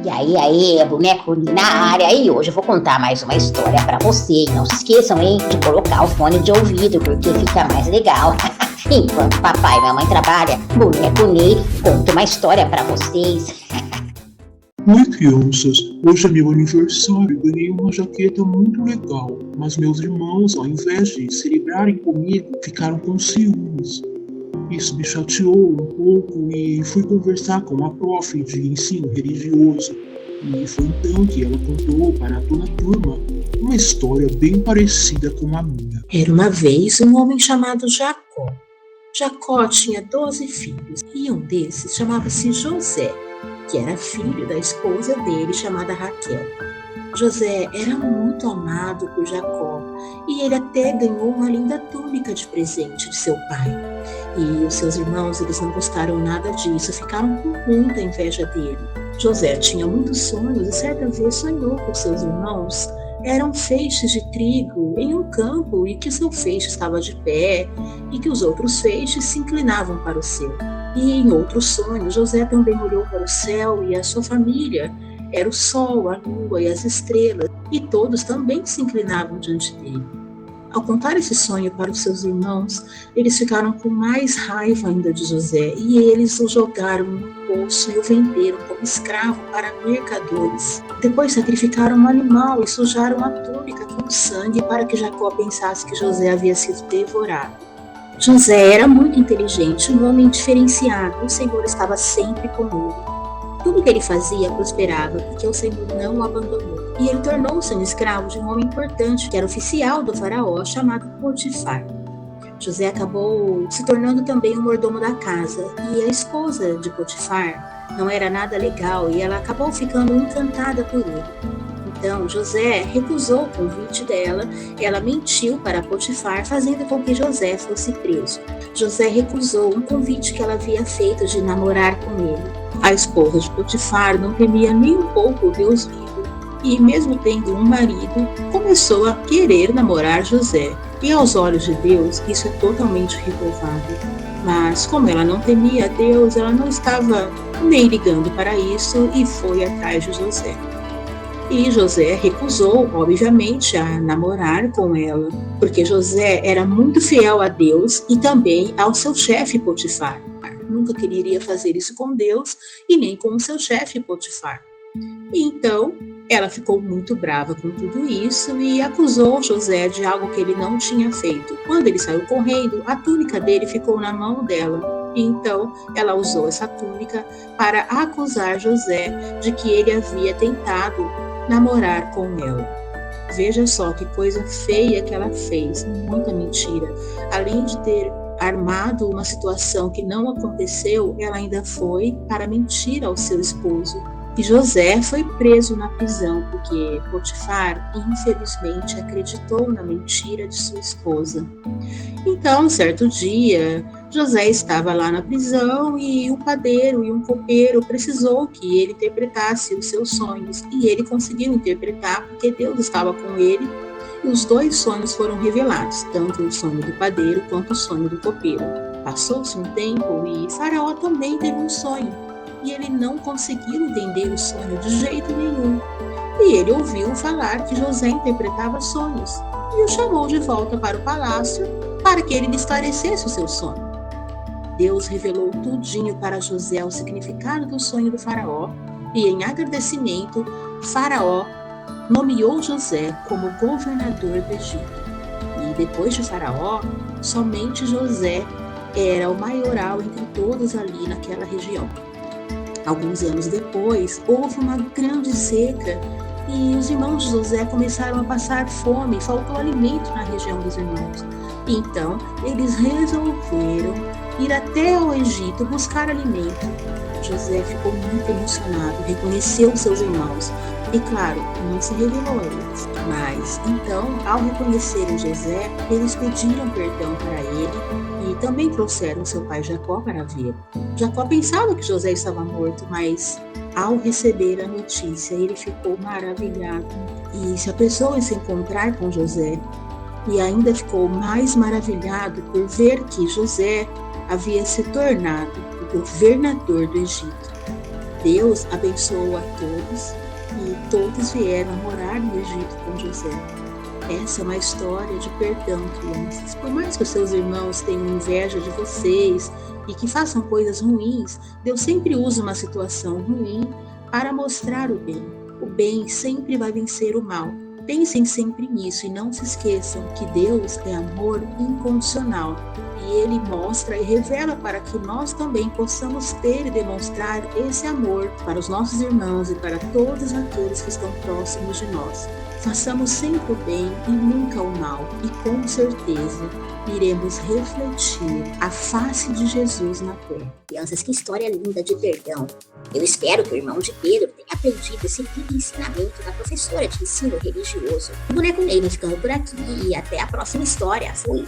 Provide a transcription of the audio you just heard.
E aí, boneco na área. E hoje eu vou contar mais uma história pra vocês. Não se esqueçam, hein, de colocar o fone de ouvido, porque fica mais legal. Enquanto papai e mamãe trabalham, boneco Ney conta uma história pra vocês. Oi, crianças! Hoje é meu aniversário e ganhei uma jaqueta muito legal. Mas meus irmãos, ao invés de celebrarem comigo, ficaram com ciúmes. Isso me chateou um pouco e fui conversar com a prof de ensino religioso. E foi então que ela contou para toda a turma uma história bem parecida com a minha. Era uma vez um homem chamado Jacó. Jacó tinha 12 filhos e um desses chamava-se José, que era filho da esposa dele chamada Raquel. José era muito amado por Jacó e ele até ganhou uma linda túnica de presente de seu pai. E os seus irmãos, eles não gostaram nada disso, ficaram com muita inveja dele. José tinha muitos sonhos e certa vez sonhou com seus irmãos. Eram feixes de trigo em um campo e que seu feixe estava de pé e que os outros feixes se inclinavam para o seu. E em outro sonho, José também olhou para o céu e a sua família era o sol, a lua e as estrelas, e todos também se inclinavam diante dele. Ao contar esse sonho para os seus irmãos, eles ficaram com mais raiva ainda de José e eles o jogaram no poço e o venderam como escravo para mercadores. Depois sacrificaram um animal e sujaram a túnica com sangue para que Jacó pensasse que José havia sido devorado. José era muito inteligente, um homem diferenciado, o Senhor estava sempre com ele. Tudo que ele fazia prosperava, porque o Senhor não o abandonou. E ele tornou-se um escravo de um homem importante, que era oficial do faraó, chamado Potifar. José acabou se tornando também o mordomo da casa, e a esposa de Potifar não era nada legal, e ela acabou ficando encantada por ele. Então, José recusou o convite dela, ela mentiu para Potifar, fazendo com que José fosse preso. José recusou um convite que ela havia feito de namorar com ele. A esposa de Potifar não temia nem um pouco Deus vivo e, mesmo tendo um marido, começou a querer namorar José. E aos olhos de Deus, isso é totalmente reprovável. Mas, como ela não temia a Deus, ela não estava nem ligando para isso e foi atrás de José. E José recusou, obviamente, a namorar com ela, porque José era muito fiel a Deus e também ao seu chefe Potifar. Nunca quereria fazer isso com Deus e nem com o seu chefe Potifar. E então, ela ficou muito brava com tudo isso e acusou José de algo que ele não tinha feito. Quando ele saiu correndo, a túnica dele ficou na mão dela. E então, ela usou essa túnica para acusar José de que ele havia tentado namorar com ela. Veja só que coisa feia que ela fez, muita mentira. Além de ter armado uma situação que não aconteceu, ela ainda foi para mentir ao seu esposo. E José foi preso na prisão porque Potifar, infelizmente, acreditou na mentira de sua esposa. Então, certo dia, José estava lá na prisão e um padeiro e um copeiro precisou que ele interpretasse os seus sonhos. E ele conseguiu interpretar porque Deus estava com ele. E os dois sonhos foram revelados, tanto o sonho do padeiro quanto o sonho do copeiro. Passou-se um tempo e Faraó também teve um sonho. E ele não conseguiu entender o sonho de jeito nenhum. E ele ouviu falar que José interpretava sonhos e o chamou de volta para o palácio para que ele lhe esclarecesse o seu sonho. Deus revelou tudinho para José o significado do sonho do faraó e, em agradecimento, Faraó nomeou José como governador do Egito. E depois de Faraó, somente José era o maioral entre todos ali naquela região. Alguns anos depois, houve uma grande seca e os irmãos de José começaram a passar fome, faltou alimento na região dos irmãos. Então, eles resolveram ir até ao Egito buscar alimento. José ficou muito emocionado, reconheceu seus irmãos e, claro, não se revelou a eles. Mas, então, ao reconhecerem José, eles pediram perdão para ele e também trouxeram seu pai Jacó para vê-lo. Jacó pensava que José estava morto, mas ao receber a notícia, ele ficou maravilhado e se apressou em se encontrar com José e ainda ficou mais maravilhado por ver que José havia se tornado o governador do Egito. Deus abençoou a todos e todos vieram morar no Egito com José. Essa é uma história de perdão, crianças. Por mais que os seus irmãos tenham inveja de vocês e que façam coisas ruins, Deus sempre usa uma situação ruim para mostrar o bem. O bem sempre vai vencer o mal. Pensem sempre nisso e não se esqueçam que Deus é amor incondicional e Ele mostra e revela para que nós também possamos ter e demonstrar esse amor para os nossos irmãos e para todos aqueles que estão próximos de nós. Façamos sempre o bem e nunca o mal, e com certeza iremos refletir a face de Jesus na terra. Crianças, que história linda de perdão. Eu espero que o irmão de Pedro tenha aprendido esse lindo ensinamento da professora de ensino religioso. O Boneco Ney vai ficando por aqui e até a próxima história. Fui!